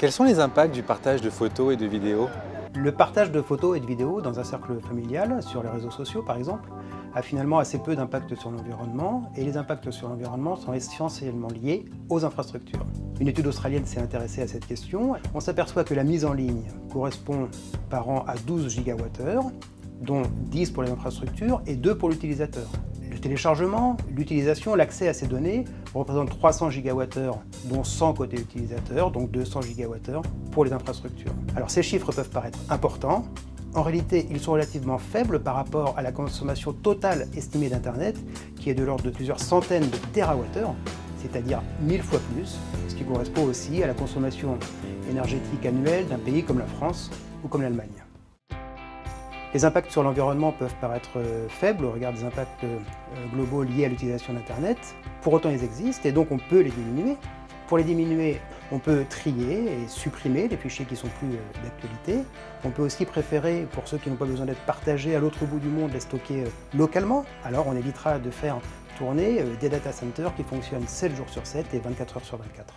Quels sont les impacts du partage de photos et de vidéos? Le partage de photos et de vidéos dans un cercle familial, sur les réseaux sociaux par exemple, a finalement assez peu d'impact sur l'environnement, et les impacts sur l'environnement sont essentiellement liés aux infrastructures. Une étude australienne s'est intéressée à cette question. On s'aperçoit que la mise en ligne correspond par an à 12 gigawattheures, dont 10 pour les infrastructures et 2 pour l'utilisateur. Le téléchargement, l'utilisation, l'accès à ces données représentent 300 gigawattheures, dont 100 côté utilisateur, donc 200 gigawattheures pour les infrastructures. Alors ces chiffres peuvent paraître importants. En réalité, ils sont relativement faibles par rapport à la consommation totale estimée d'Internet, qui est de l'ordre de plusieurs centaines de térawattheures, c'est-à-dire 1000 fois plus, ce qui correspond aussi à la consommation énergétique annuelle d'un pays comme la France ou comme l'Allemagne. Les impacts sur l'environnement peuvent paraître faibles au regard des impacts globaux liés à l'utilisation d'Internet. Pour autant, ils existent et donc on peut les diminuer. Pour les diminuer, on peut trier et supprimer les fichiers qui sont plus d'actualité. On peut aussi préférer, pour ceux qui n'ont pas besoin d'être partagés à l'autre bout du monde, les stocker localement. Alors on évitera de faire tourner des data centers qui fonctionnent 7 jours sur 7 et 24 heures sur 24.